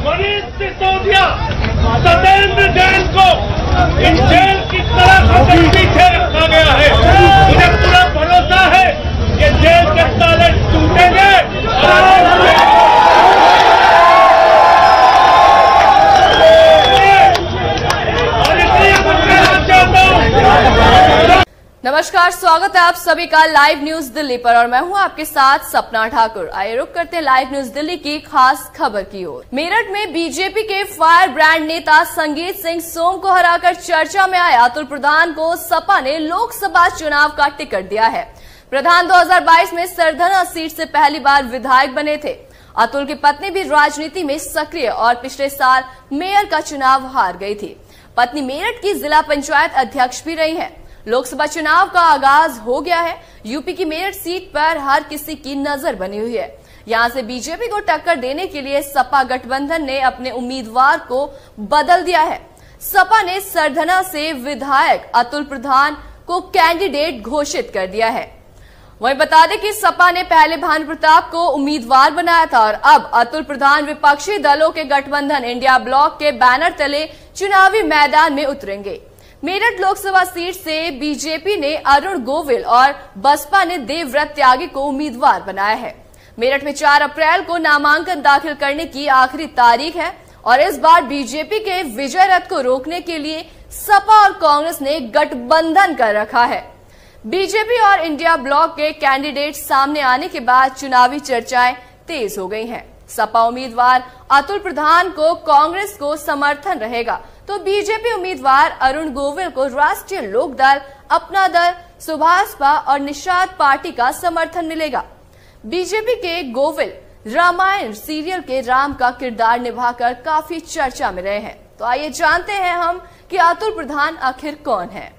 मनीष सिसोदिया, सत्येंद्र जैन को in jail की तरह से पीछे रखा गया है। मुझे पूरा भरोसा है कि जेल के ताले टूटेंगे और इसलिए मैं कहना चाहता हूँ। नमस्कार, स्वागत है आप सभी का लाइव न्यूज दिल्ली पर और मैं हूं आपके साथ सपना ठाकुर। आइए रुक करते हैं लाइव न्यूज दिल्ली की खास खबर की ओर। मेरठ में बीजेपी के फायर ब्रांड नेता संगीत सिंह सोम को हराकर चर्चा में आए अतुल प्रधान को सपा ने लोकसभा चुनाव का टिकट दिया है। प्रधान 2022 में सरधना सीट से पहली बार विधायक बने थे। अतुल की पत्नी भी राजनीति में सक्रिय और पिछले साल मेयर का चुनाव हार गई थी। पत्नी मेरठ की जिला पंचायत अध्यक्ष भी रही है। लोकसभा चुनाव का आगाज हो गया है। यूपी की मेरठ सीट पर हर किसी की नजर बनी हुई है। यहां से बीजेपी को टक्कर देने के लिए सपा गठबंधन ने अपने उम्मीदवार को बदल दिया है। सपा ने सरधना से विधायक अतुल प्रधान को कैंडिडेट घोषित कर दिया है। वहीं बता दें कि सपा ने पहले भानु प्रताप को उम्मीदवार बनाया था और अब अतुल प्रधान विपक्षी दलों के गठबंधन इंडिया ब्लॉक के बैनर तले चुनावी मैदान में उतरेंगे। मेरठ लोकसभा सीट से बीजेपी ने अरुण गोविल और बसपा ने देवव्रत त्यागी को उम्मीदवार बनाया है। मेरठ में 4 अप्रैल को नामांकन दाखिल करने की आखिरी तारीख है और इस बार बीजेपी के विजय रथ को रोकने के लिए सपा और कांग्रेस ने गठबंधन कर रखा है। बीजेपी और इंडिया ब्लॉक के कैंडिडेट सामने आने के बाद चुनावी चर्चाएं तेज हो गई हैं। सपा उम्मीदवार अतुल प्रधान को कांग्रेस को समर्थन रहेगा तो बीजेपी उम्मीदवार अरुण गोविल को राष्ट्रीय लोकदल, अपना दल, सुभाषपा और निषाद पार्टी का समर्थन मिलेगा। बीजेपी के गोविल रामायण सीरियल के राम का किरदार निभाकर काफी चर्चा में रहे हैं। तो आइए जानते हैं हम कि अतुल प्रधान आखिर कौन है।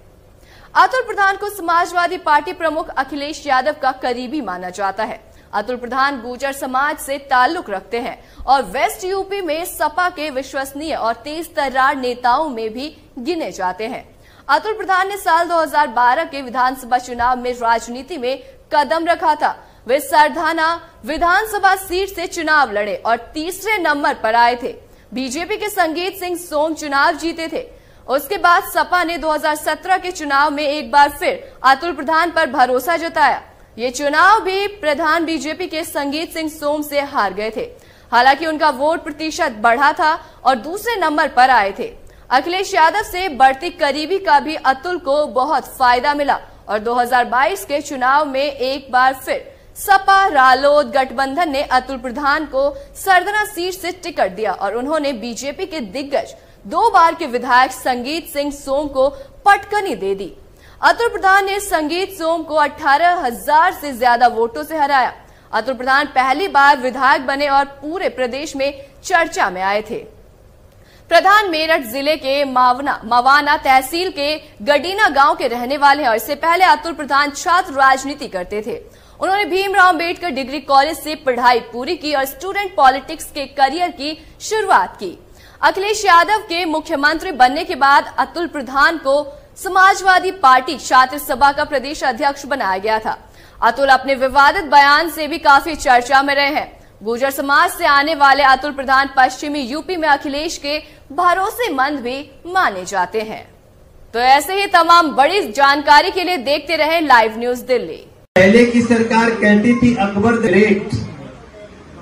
अतुल प्रधान को समाजवादी पार्टी प्रमुख अखिलेश यादव का करीबी माना जाता है। अतुल प्रधान गुर्जर समाज से ताल्लुक रखते हैं और वेस्ट यूपी में सपा के विश्वसनीय और तेज तर्रार नेताओं में भी गिने जाते हैं। अतुल प्रधान ने साल 2012 के विधानसभा चुनाव में राजनीति में कदम रखा था। वे सरधाना विधानसभा सीट से चुनाव लड़े और तीसरे नंबर पर आए थे। बीजेपी के संगीत सिंह सोम चुनाव जीते थे। उसके बाद सपा ने 2017 के चुनाव में एक बार फिर अतुल प्रधान पर भरोसा जताया। ये चुनाव भी प्रधान बीजेपी के संगीत सिंह सोम से हार गए थे। हालांकि उनका वोट प्रतिशत बढ़ा था और दूसरे नंबर पर आए थे। अखिलेश यादव से बढ़ती करीबी का भी अतुल को बहुत फायदा मिला और 2022 के चुनाव में एक बार फिर सपा रालोद गठबंधन ने अतुल प्रधान को सरधना सीट से टिकट दिया और उन्होंने बीजेपी के दिग्गज 2 बार के विधायक संगीत सिंह सोम को पटकनी दे दी। अतुल प्रधान ने संगीत सोम को 18,000 से ज्यादा वोटों से हराया। अतुल प्रधान पहली बार विधायक बने और पूरे प्रदेश में चर्चा में आए थे। प्रधान मेरठ जिले के मवाना तहसील के गडीना गांव के रहने वाले हैं और इससे पहले अतुल प्रधान छात्र राजनीति करते थे। उन्होंने भीमराव अंबेडकर डिग्री कॉलेज से पढ़ाई पूरी की और स्टूडेंट पॉलिटिक्स के करियर की शुरुआत की। अखिलेश यादव के मुख्यमंत्री बनने के बाद अतुल प्रधान को समाजवादी पार्टी छात्र सभा का प्रदेश अध्यक्ष बनाया गया था। अतुल अपने विवादित बयान से भी काफी चर्चा में रहे हैं। गुर्जर समाज से आने वाले अतुल प्रधान पश्चिमी यूपी में अखिलेश के भरोसेमंद भी माने जाते हैं। तो ऐसे ही तमाम बड़ी जानकारी के लिए देखते रहे लाइव न्यूज दिल्ली। पहले की सरकार कहती थी अकबर द ग्रेट,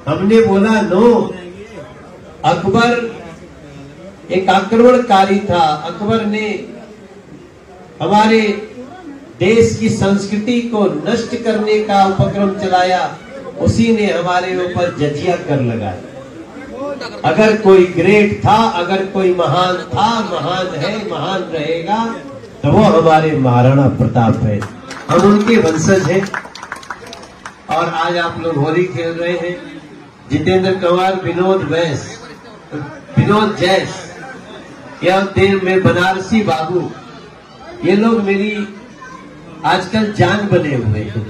हमने बोला नो, अकबर एक आक्रमणकारी था। अकबर ने हमारे देश की संस्कृति को नष्ट करने का उपक्रम चलाया, उसी ने हमारे ऊपर जजिया कर लगाया। अगर कोई ग्रेट था, अगर कोई महान था, महान है, महान रहेगा, तो वो हमारे महाराणा प्रताप है। हम उनके वंशज हैं और आज आप लोग होली खेल रहे हैं। जितेंद्र कंवर, विनोद जैस, या देर में बनारसी बाबू, ये लोग मेरी आजकल जान बने हुए हैं।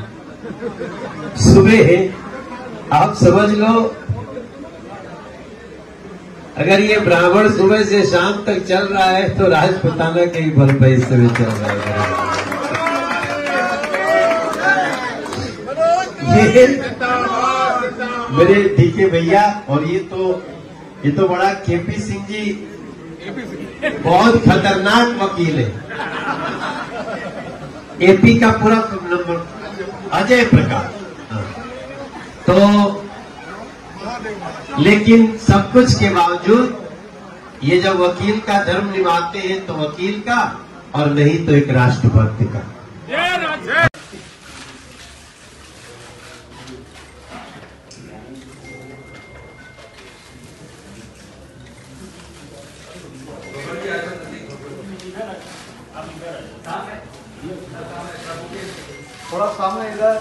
सुबह है, आप समझ लो, अगर ये ब्राह्मण सुबह से शाम तक चल रहा है तो राजपुताना के ही बल पे इस समय चल रहा है। ये मेरे डीके भैया, और ये तो ये तो बड़ा केपी सिंह जी बहुत खतरनाक वकील है। एपी का पूरा नंबर अजय प्रकाश। तो लेकिन सब कुछ के बावजूद ये जब वकील का धर्म निभाते हैं तो वकील का, और नहीं तो एक राष्ट्रभक्त का। थोड़ा सामने इधर